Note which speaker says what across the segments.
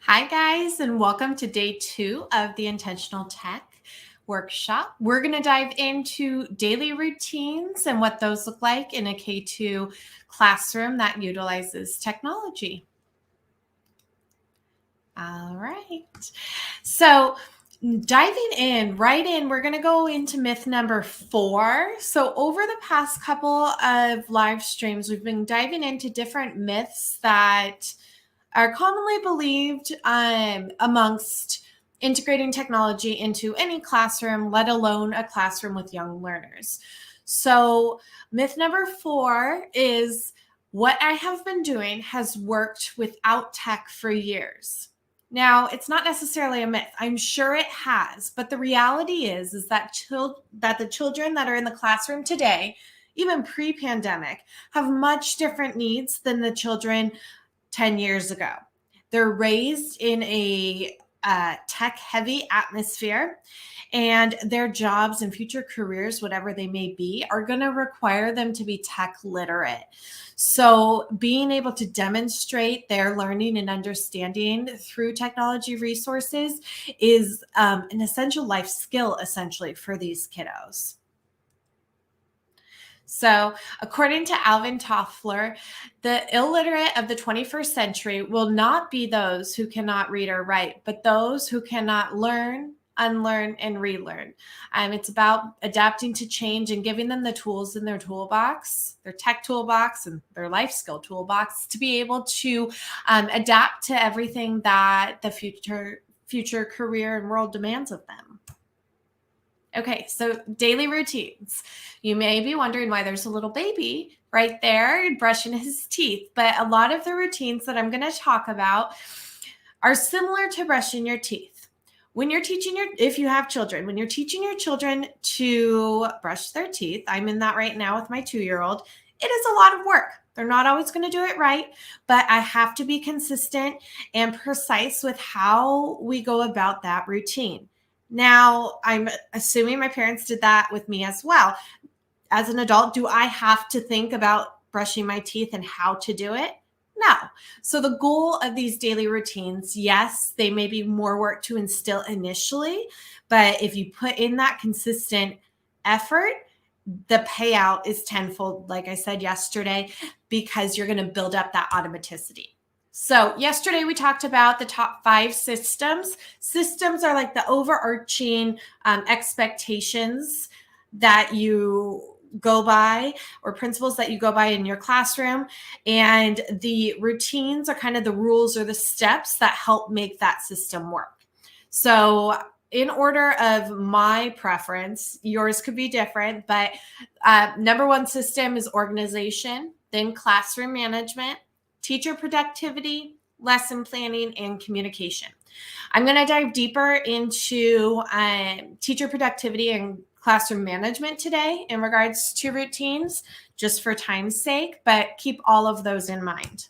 Speaker 1: Hi, guys, and welcome to day 2 of the Intentional Tech workshop. We're going to dive into daily routines and what those look like in a K2 classroom that utilizes technology. All right. So, diving right in, we're going to go into myth number 4. So, over the past couple of live streams, we've been diving into different myths that are commonly believed amongst integrating technology into any classroom, let alone a classroom with young learners. So, myth number 4 is what I have been doing has worked without tech for years. Now, it's not necessarily a myth. I'm sure it has, but the reality is that the children that are in the classroom today, even pre-pandemic, have much different needs than the children 10 years ago. They're raised in a tech-heavy atmosphere, and their jobs and future careers, whatever they may be, are going to require them to be tech literate. So being able to demonstrate their learning and understanding through technology resources is an essential life skill, essentially, for these kiddos. So, according to Alvin Toffler, the illiterate of the 21st century will not be those who cannot read or write, but those who cannot learn, unlearn, and relearn. It's about adapting to change and giving them the tools in their toolbox, their tech toolbox, and their life skill toolbox to be able to adapt to everything that the future career and world demands of them. Okay, so daily routines. You may be wondering why there's a little baby right there brushing his teeth, but a lot of the routines that I'm going to talk about are similar to brushing your teeth. When you're teaching if you have children, when you're teaching your children to brush their teeth, I'm in that right now with my 2-year-old, it is a lot of work. They're not always going to do it right, but I have to be consistent and precise with how we go about that routine. Now, I'm assuming my parents did that with me as well. As an adult, do I have to think about brushing my teeth and how to do it? No. So the goal of these daily routines, yes, they may be more work to instill initially, but if you put in that consistent effort, the payout is tenfold, like I said yesterday, because you're going to build up that automaticity. So yesterday we talked about the top 5 systems. Systems are like the overarching expectations that you go by, or principles that you go by in your classroom. And the routines are kind of the rules or the steps that help make that system work. So in order of my preference, yours could be different, but number 1 system is organization, then classroom management, teacher productivity, lesson planning, and communication. I'm going to dive deeper into teacher productivity and classroom management today in regards to routines, just for time's sake, but keep all of those in mind.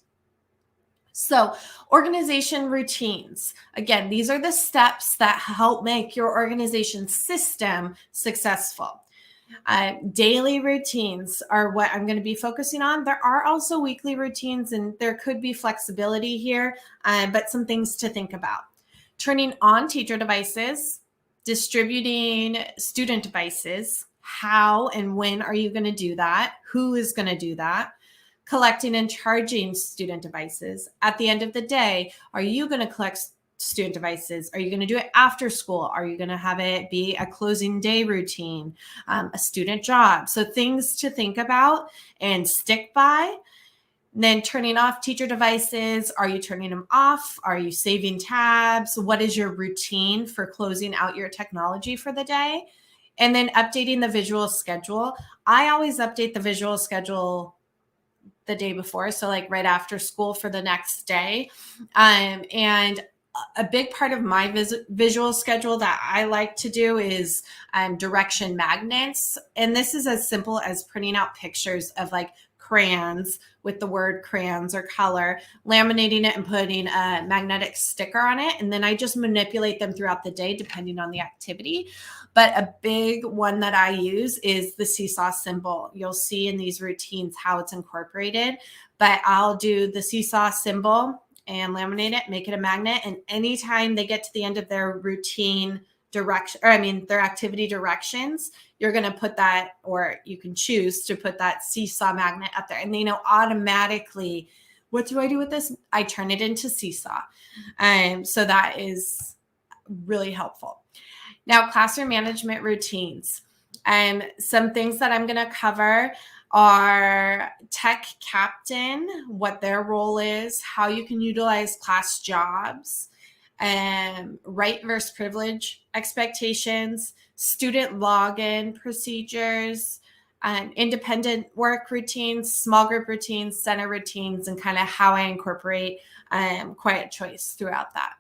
Speaker 1: So, organization routines. Again, these are the steps that help make your organization system successful. Daily routines are what I'm going to be focusing on. There are also weekly routines, and there could be flexibility here, but some things to think about. Turning on teacher devices, distributing student devices. How and when are you going to do that? Who is going to do that? Collecting and charging student devices. At the end of the day, are you going to collect student devices? Are you going to do it after school? Are you going to have it be a closing day routine, a student job? So things to think about and stick by. And then turning off teacher devices. Are you turning them off? Are you saving tabs? What is your routine for closing out your technology for the day? And then updating the visual schedule. I always update the visual schedule the day before, so like right after school for the next day. And a big part of my visual schedule that I like to do is direction magnets. And this is as simple as printing out pictures of like crayons with the word crayons or color, laminating it and putting a magnetic sticker on it. And then I just manipulate them throughout the day depending on the activity. But a big one that I use is the seesaw symbol. You'll see in these routines how it's incorporated, but I'll do the seesaw symbol and laminate it, make it a magnet. And anytime they get to the end of their routine direction, or I mean their activity directions, you're going to put that, or you can choose to put that seesaw magnet up there. And they know automatically, what do I do with this? I turn it into seesaw. So that is really helpful. Now, classroom management routines. Some things that I'm going to cover are tech captain, what their role is, how you can utilize class jobs, right versus privilege expectations, student login procedures, independent work routines, small group routines, center routines, and kind of how I incorporate quiet choice throughout that.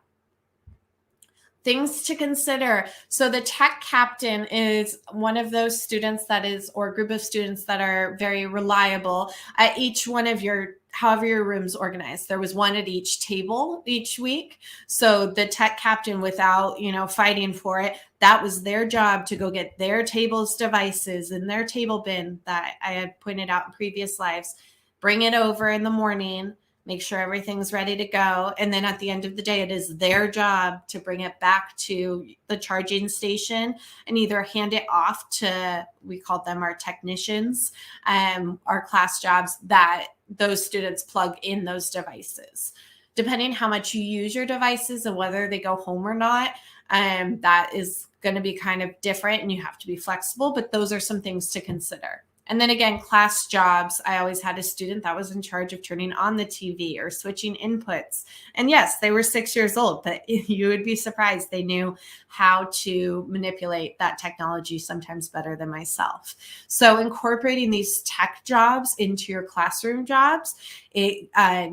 Speaker 1: Things to consider. So the tech captain is one of those students that is, or group of students that are very reliable at each one of your, however your room's organized. There was one at each table each week. So the tech captain, without, fighting for it, that was their job to go get their table's devices in their table bin that I had pointed out in previous lives, bring it over in the morning, make sure everything's ready to go. And then at the end of the day, it is their job to bring it back to the charging station and either hand it off to, we call them our technicians, our class jobs, that those students plug in those devices. Depending how much you use your devices and whether they go home or not, that is going to be kind of different, and you have to be flexible, but those are some things to consider. And then again, class jobs. I always had a student that was in charge of turning on the TV or switching inputs. And yes, they were 6 years old, but you would be surprised. They knew how to manipulate that technology sometimes better than myself. So incorporating these tech jobs into your classroom jobs, it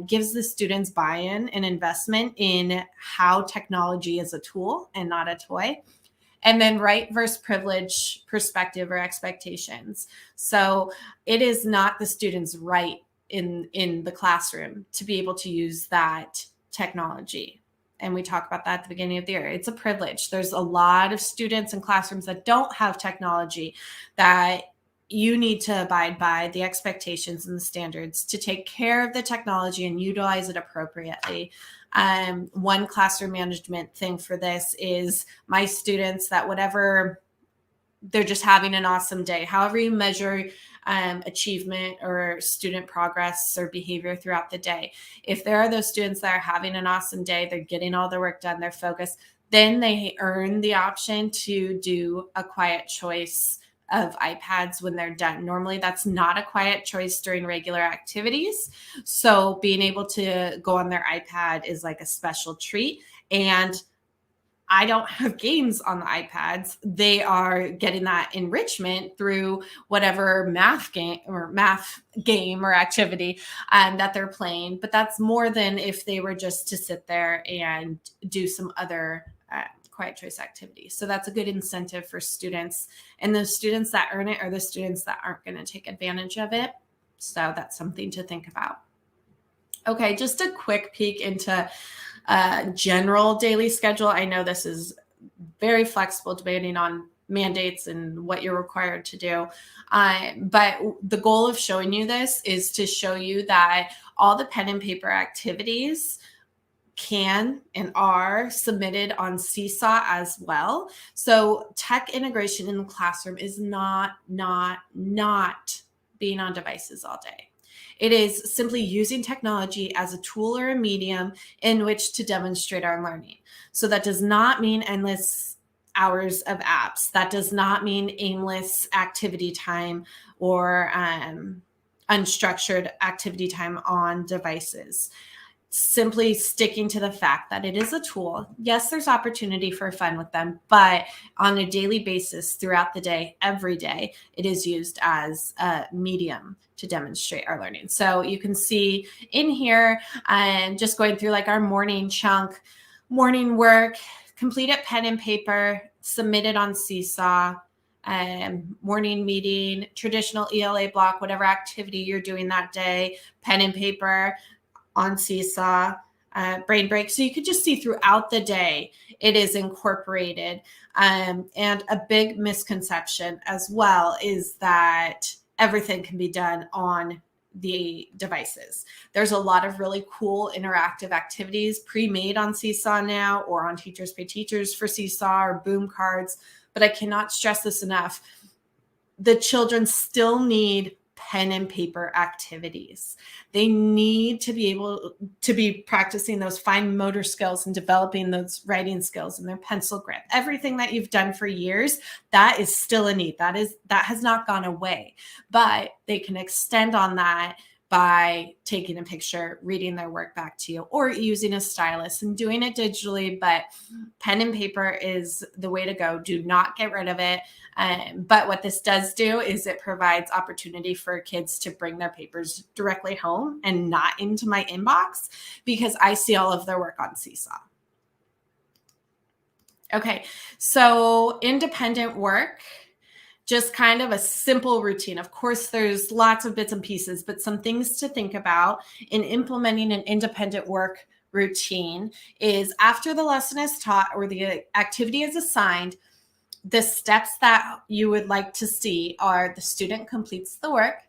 Speaker 1: gives the students buy-in and investment in how technology is a tool and not a toy. And then right versus privilege perspective or expectations. So it is not the student's right in the classroom to be able to use that technology. And we talk about that at the beginning of the year. It's a privilege. There's a lot of students in classrooms that don't have technology, that you need to abide by the expectations and the standards to take care of the technology and utilize it appropriately. One classroom management thing for this is my students that whatever, they're just having an awesome day, however you measure achievement or student progress or behavior throughout the day. If there are those students that are having an awesome day, they're getting all their work done, they're focused, then they earn the option to do a quiet choice of iPads when they're done. Normally that's not a quiet choice during regular activities. So being able to go on their iPad is like a special treat. And I don't have games on the iPads. They are getting that enrichment through whatever math game or activity that they're playing. But that's more than if they were just to sit there and do some other quiet choice activities. So that's a good incentive for students. And the students that earn it are the students that aren't going to take advantage of it. So that's something to think about. Okay, just a quick peek into general daily schedule. I know this is very flexible depending on mandates and what you're required to do. But the goal of showing you this is to show you that all the pen and paper activities can and are submitted on Seesaw as well. So tech integration in the classroom is not being on devices all day. It is simply using technology as a tool or a medium in which to demonstrate our learning. So that does not mean endless hours of apps. That does not mean aimless activity time or unstructured activity time on devices. Simply sticking to the fact that it is a tool. Yes, there's opportunity for fun with them, but on a daily basis throughout the day, every day, it is used as a medium to demonstrate our learning. So you can see in here, just going through like our morning chunk, morning work, completed pen and paper, submitted on Seesaw, morning meeting, traditional ELA block, whatever activity you're doing that day, pen and paper, on Seesaw, brain break. So you could just see throughout the day, it is incorporated. And a big misconception as well is that everything can be done on the devices. There's a lot of really cool interactive activities pre-made on Seesaw now, or on Teachers Pay Teachers for Seesaw or Boom Cards. But I cannot stress this enough. The children still need pen and paper activities. They need to be able to be practicing those fine motor skills and developing those writing skills and their pencil grip. Everything that you've done for years, that is still a need. That has not gone away, but they can extend on that by taking a picture, reading their work back to you, or using a stylus and doing it digitally. But pen and paper is the way to go. Do not get rid of it. But what this does do is it provides opportunity for kids to bring their papers directly home and not into my inbox, because I see all of their work on Seesaw. Okay, so independent work. Just kind of a simple routine. Of course, there's lots of bits and pieces, but some things to think about in implementing an independent work routine is after the lesson is taught or the activity is assigned, the steps that you would like to see are the student completes the work,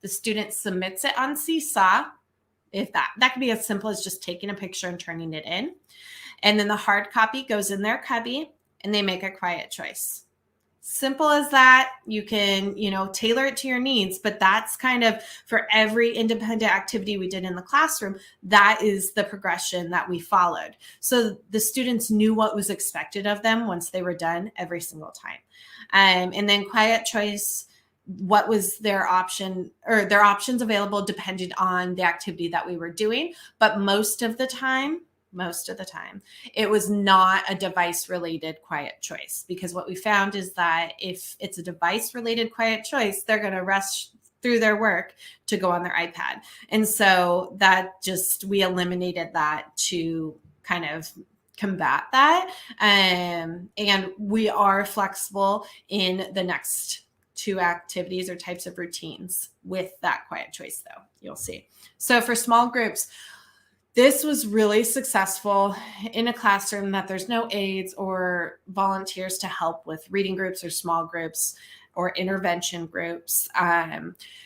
Speaker 1: the student submits it on Seesaw, if that can be as simple as just taking a picture and turning it in. And then the hard copy goes in their cubby and they make a quiet choice. Simple as that. You can, tailor it to your needs, but that's kind of for every independent activity we did in the classroom. That is the progression that we followed. So the students knew what was expected of them once they were done every single time. And then quiet choice, what was their option, or their options available depended on the activity that we were doing. But most of the time, it was not a device-related quiet choice, because what we found is that if it's a device-related quiet choice, they're going to rush through their work to go on their iPad. And so we eliminated that to kind of combat that. And we are flexible in the next two activities or types of routines with that quiet choice, though, you'll see. So for small groups, this was really successful in a classroom that there's no aides or volunteers to help with reading groups or small groups or intervention groups.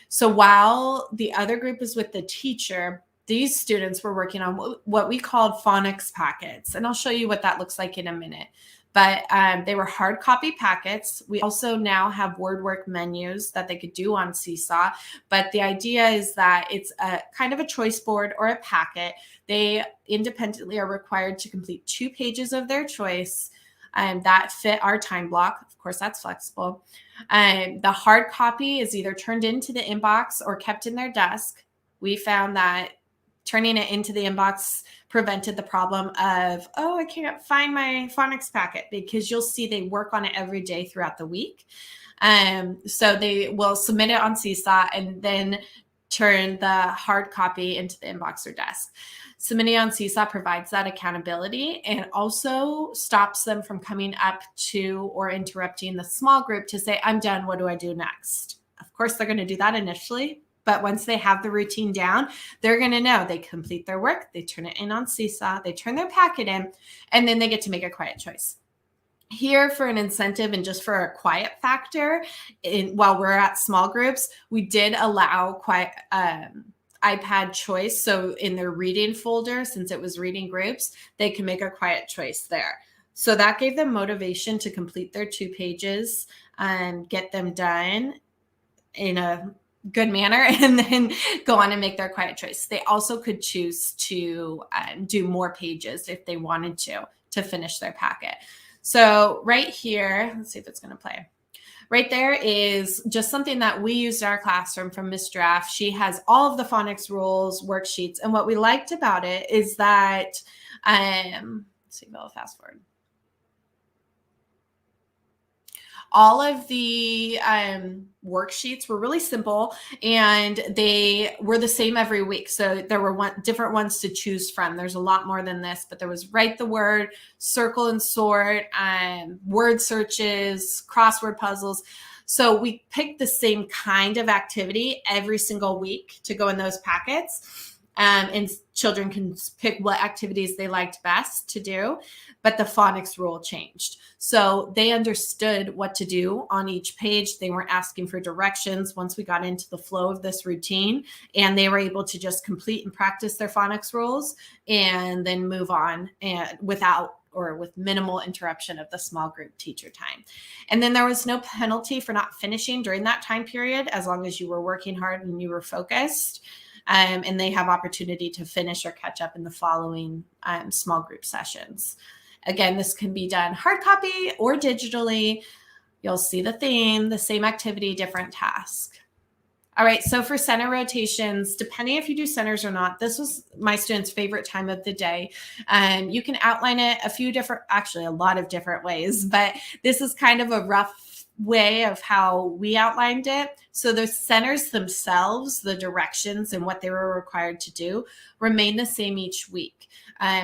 Speaker 1: So while the other group is with the teacher, these students were working on what we called phonics packets. And I'll show you what that looks like in a minute. But they were hard copy packets. We also now have word work menus that they could do on Seesaw. But the idea is that it's a kind of a choice board or a packet. They independently are required to complete 2 pages of their choice that fit our time block. Of course, that's flexible. The hard copy is either turned into the inbox or kept in their desk. We found that turning it into the inbox prevented the problem of, I can't find my phonics packet, because you'll see they work on it every day throughout the week. So they will submit it on Seesaw and then turn the hard copy into the inbox or desk. Submitting on Seesaw provides that accountability and also stops them from coming up to or interrupting the small group to say, I'm done, what do I do next? Of course, they're going to do that initially. But once they have the routine down, they're going to know they complete their work, they turn it in on Seesaw, they turn their packet in, and then they get to make a quiet choice. Here, for an incentive and just for a quiet factor, while we're at small groups, we did allow quiet iPad choice. So in their reading folder, since it was reading groups, they can make a quiet choice there. So that gave them motivation to complete their 2 pages and get them done in a good manner, and then go on and make their quiet choice. They also could choose to do more pages if they wanted to finish their packet. So right here, let's see if it's going to play. Right there is just something that we used in our classroom from Miss Draft. She has all of the phonics rules, worksheets. And what we liked about it is that, let's see if I'll fast forward. All of the worksheets were really simple, and they were the same every week. So there were different ones to choose from. There's a lot more than this, but there was write the word, circle and sort, word searches, crossword puzzles. So we picked the same kind of activity every single week to go in those packets. and children can pick what activities they liked best to do. But the phonics rule changed. So they understood what to do on each page. They weren't asking for directions once we got into the flow of this routine, and they were able to just complete and practice their phonics rules and then move on and without or with minimal interruption of the small group teacher time. And then there was no penalty for not finishing during that time period, as long as you were working hard and you were focused. And they have opportunity to finish or catch up in the following small group sessions. Again, this can be done hard copy or digitally. You'll see the theme, the same activity, different task. All right, so for center rotations, depending if you do centers or not, this was my students' favorite time of the day. You can outline it a lot of different ways, but this is kind of a rough way of how we outlined it. So the centers themselves, the directions and what they were required to do remain the same each week.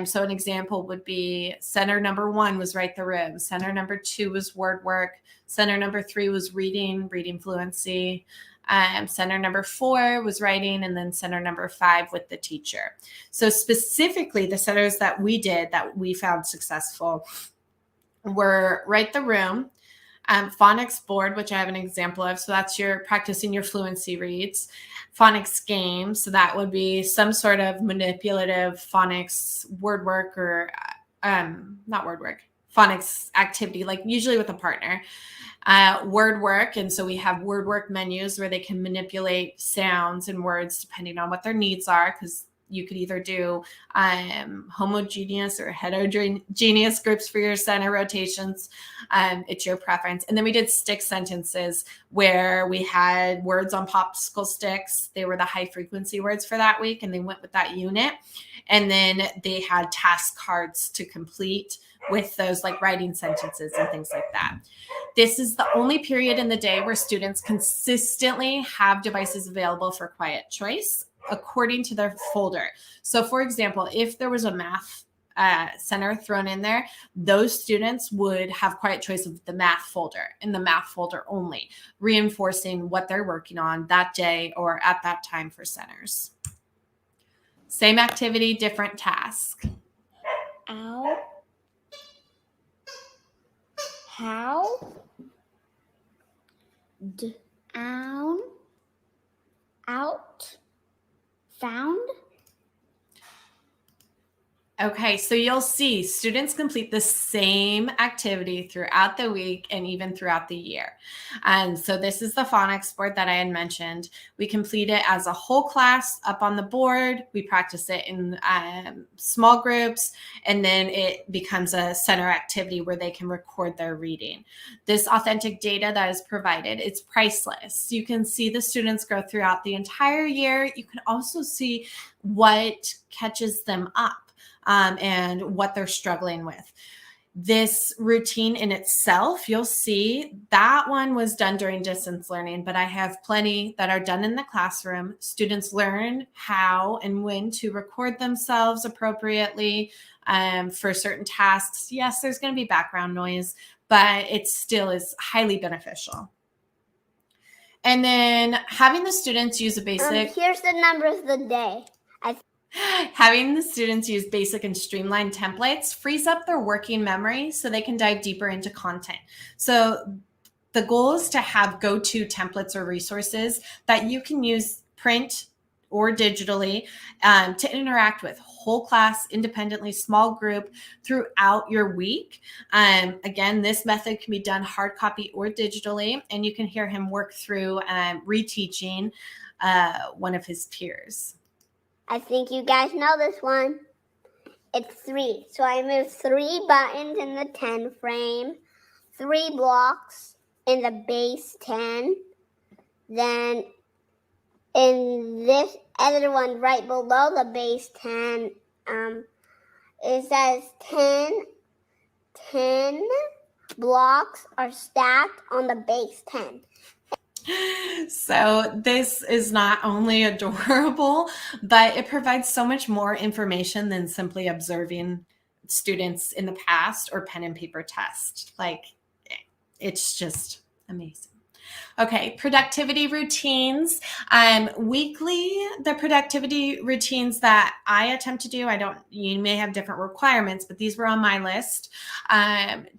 Speaker 1: So an example would be center number 1 was write the room. Center number 2 was word work. Center number 3 was reading fluency. Center number 4 was writing, and then center number 5 with the teacher. So specifically the centers that we did that we found successful were write the room, phonics board, which I have an example of. So that's your practicing your fluency reads. Phonics game. So that would be some sort of manipulative phonics word work or not word work, phonics activity, like usually with a partner. Word work. And so we have word work menus where they can manipulate sounds and words depending on what their needs are, because you could either do homogeneous or heterogeneous groups for your center rotations. It's your preference. And then we did stick sentences where we had words on popsicle sticks. They were the high frequency words for that week, and they went with that unit. And then they had task cards to complete with those, like writing sentences and things like that. This is the only period in the day where students consistently have devices available for quiet choice according to their folder. So for example, if there was a math center thrown in there, those students would have quiet choice of the math folder and the math folder only, reinforcing what they're working on that day or at that time for centers. Same activity, different task.
Speaker 2: Ow. How? Down. Out. Found.
Speaker 1: Okay, so you'll see students complete the same activity throughout the week and even throughout the year. And so this is the phonics board that I had mentioned. We complete it as a whole class up on the board. We practice it in small groups, and then it becomes a center activity where they can record their reading. This authentic data that is provided, it's priceless. You can see the students grow throughout the entire year. You can also see what catches them up. And what they're struggling with. This routine in itself, you'll see that one was done during distance learning, but I have plenty that are done in the classroom. Students learn how and when to record themselves appropriately for certain tasks. Yes, there's going to be background noise, but it still is highly beneficial. And then having the students use a basic...
Speaker 2: Here's the number of the day.
Speaker 1: Having the students use basic and streamlined templates frees up their working memory so they can dive deeper into content. So the goal is to have go-to templates or resources that you can use print or digitally to interact with whole class, independently, small group throughout your week. Again, this method can be done hard copy or digitally, and you can hear him work through reteaching one of his peers.
Speaker 2: I think you guys know this one. It's 3. So I moved 3 buttons in the 10 frame, 3 blocks in the base 10. Then in this other one right below the base 10, it says 10 blocks are stacked on the base 10.
Speaker 1: So this is not only adorable, but it provides so much more information than simply observing students in the past or pen and paper test. Like, it's just amazing. Okay, productivity routines. Weekly, the productivity routines that I attempt to do, you may have different requirements, but these were on my list.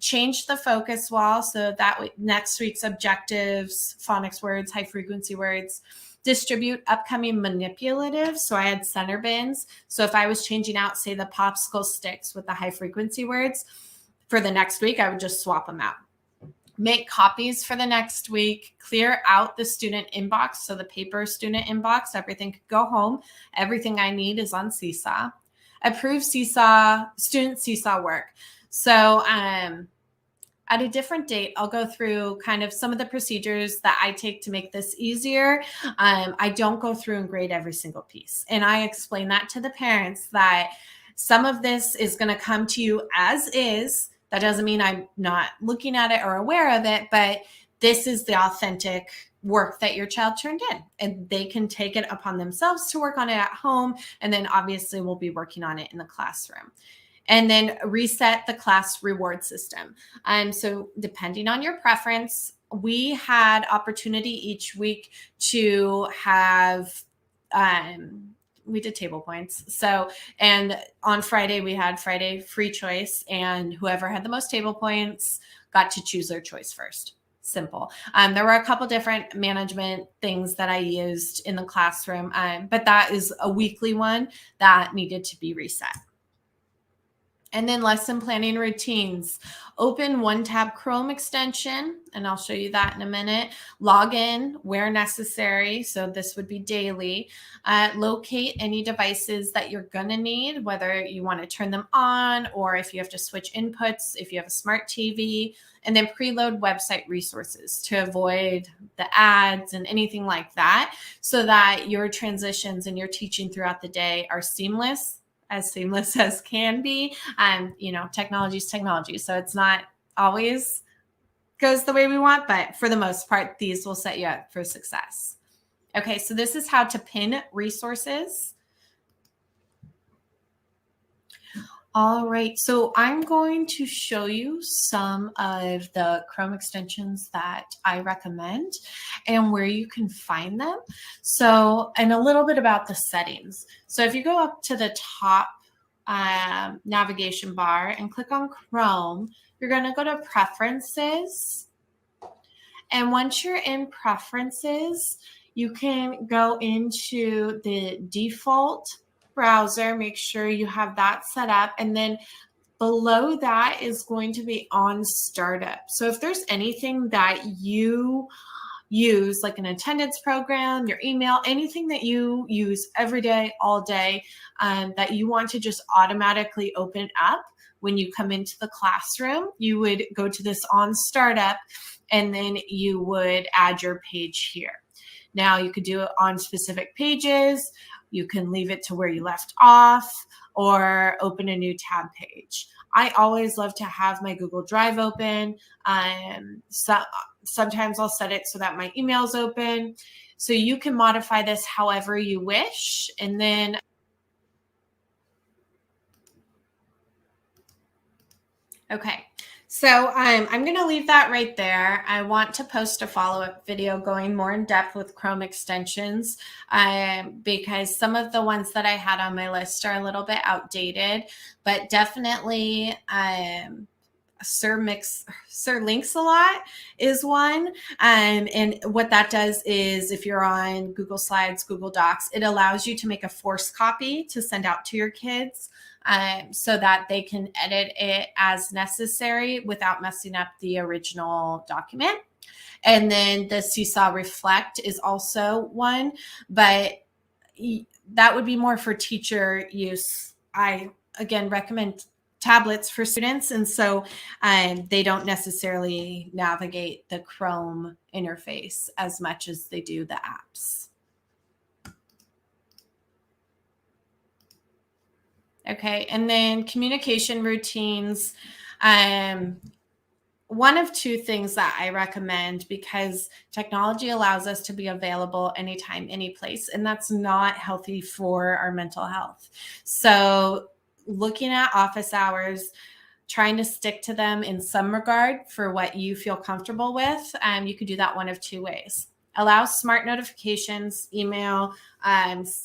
Speaker 1: Change the focus wall. So that next week's objectives, phonics words, high frequency words. Distribute upcoming manipulatives. So I had center bins. So if I was changing out, say, the popsicle sticks with the high frequency words for the next week, I would just swap them out. Make copies for the next week, clear out the student inbox. So the paper student inbox, everything could go home. Everything I need is on Seesaw. Approve student Seesaw work. So at a different date, I'll go through kind of some of the procedures that I take to make this easier. I don't go through and grade every single piece. And I explain that to the parents that some of this is going to come to you as is. That doesn't mean I'm not looking at it or aware of it, but this is the authentic work that your child turned in, and they can take it upon themselves to work on it at home. And then obviously we'll be working on it in the classroom. And then reset the class reward system. So depending on your preference, we had opportunity each week to have, we did table points. So, and on Friday, we had Friday free choice, and whoever had the most table points got to choose their choice first. Simple. There were a couple different management things that I used in the classroom, but that is a weekly one that needed to be reset. And then lesson planning routines. Open one tab Chrome extension, and I'll show you that in a minute. Log in where necessary. So this would be daily. Locate any devices that you're going to need, whether you want to turn them on or if you have to switch inputs, if you have a smart TV. And then preload website resources to avoid the ads and anything like that, so that your transitions and your teaching throughout the day are seamless as can be. Technology is technology. So it's not always goes the way we want, but for the most part, these will set you up for success. Okay, so this is how to pin resources. All right, so I'm going to show you some of the Chrome extensions that I recommend and where you can find them. So, and a little bit about the settings. So if you go up to the top navigation bar and click on Chrome, you're going to go to Preferences. And once you're in Preferences, you can go into the default browser, make sure you have that set up, and then below that is going to be on startup. So if there's anything that you use, like an attendance program, your email, anything that you use every day, all day, that you want to just automatically open up when you come into the classroom, you would go to this on startup, and then you would add your page here. Now you could do it on specific pages. You can leave it to where you left off or open a new tab page. I always love to have my Google Drive open. Sometimes I'll set it so that my email's open. So you can modify this however you wish. And then okay, so I'm going to leave that right there. I want to post a follow-up video going more in depth with Chrome extensions because some of the ones that I had on my list are a little bit outdated, but definitely Sir Links a lot is one. And what that does is if you're on Google Slides, Google Docs, it allows you to make a forced copy to send out to your kids. So that they can edit it as necessary without messing up the original document. And then the Seesaw Reflect is also one, but that would be more for teacher use. I, again, recommend tablets for students, and so they don't necessarily navigate the Chrome interface as much as they do the apps. Okay, and then communication routines. One of two things that I recommend, because technology allows us to be available anytime, any place, and that's not healthy for our mental health. So looking at office hours, trying to stick to them in some regard for what you feel comfortable with, you could do that one of two ways. Allow smart notifications, email,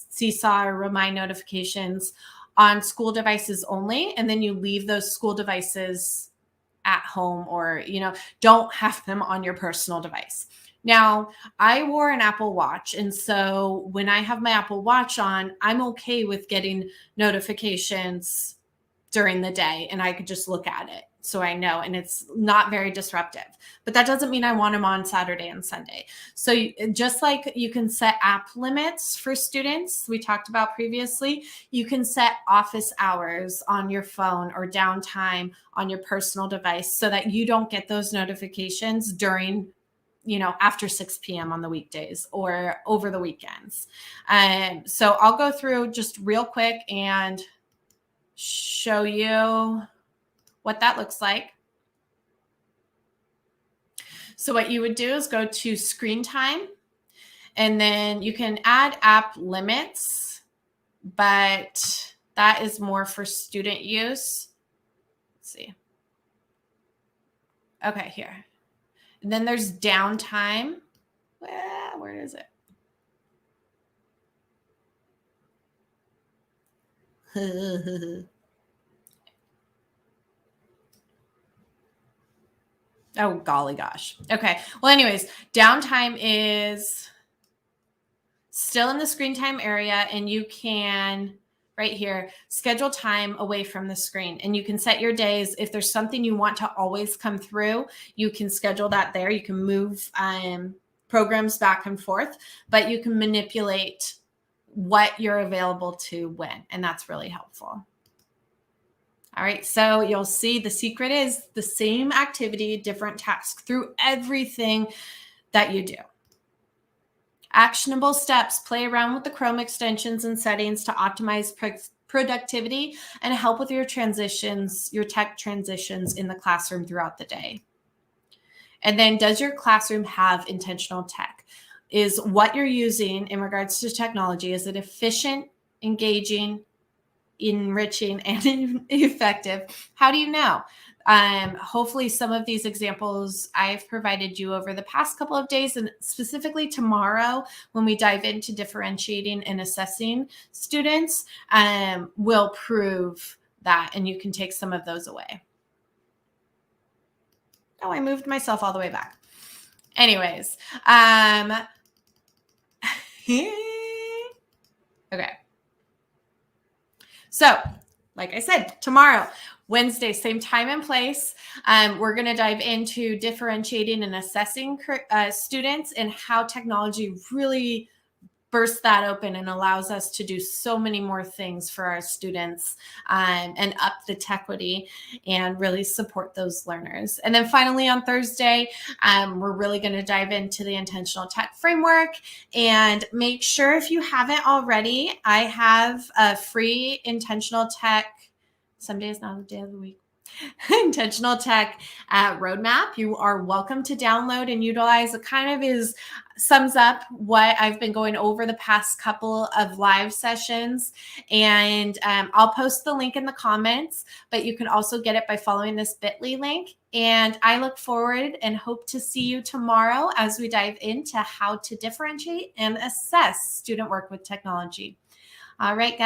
Speaker 1: Seesaw or Remind notifications on school devices only, and then you leave those school devices at home, or don't have them on your personal device. Now, I wore an Apple Watch, and so when I have my Apple Watch on, I'm okay with getting notifications during the day, and I could just look at it so I know, and it's not very disruptive. But that doesn't mean I want them on Saturday and Sunday. So just like you can set app limits for students, we talked about previously, you can set office hours on your phone or downtime on your personal device so that you don't get those notifications during after 6 p.m. on the weekdays or over the weekends. So I'll go through just real quick and show you what that looks like. So what you would do is go to screen time, and then you can add app limits, but that is more for student use. Let's see. Okay, here. And then there's downtime. Where is it? Oh, golly gosh. Okay. Well, anyways, downtime is still in the screen time area, and you can right here schedule time away from the screen, and you can set your days. If there's something you want to always come through, you can schedule that there. You can move programs back and forth, but you can manipulate what you're available to when, and that's really helpful. All right, so you'll see the secret is the same activity, different task through everything that you do. Actionable steps: play around with the Chrome extensions and settings to optimize productivity and help with your transitions, your tech transitions in the classroom throughout the day. And then, does your classroom have intentional tech? Is what you're using in regards to technology, is it efficient, engaging, enriching, and effective? How do you know? Hopefully some of these examples I've provided you over the past couple of days, and specifically tomorrow when we dive into differentiating and assessing students, will prove that, and you can take some of those away. Oh, I moved myself all the way back. Anyways, okay. So, like I said, tomorrow, Wednesday, same time and place, we're going to dive into differentiating and assessing students and how technology really bursts that open and allows us to do so many more things for our students, and up the tequity and really support those learners. And then finally on Thursday, we're really going to dive into the intentional tech framework. And make sure, if you haven't already, I have a free intentional tech, some days not a day of the week, intentional tech roadmap. You are welcome to download and utilize. It kind of sums up what I've been going over the past couple of live sessions, and I'll post the link in the comments, but you can also get it by following this bit.ly link. And I look forward and hope to see you tomorrow as we dive into how to differentiate and assess student work with technology. All right, guys.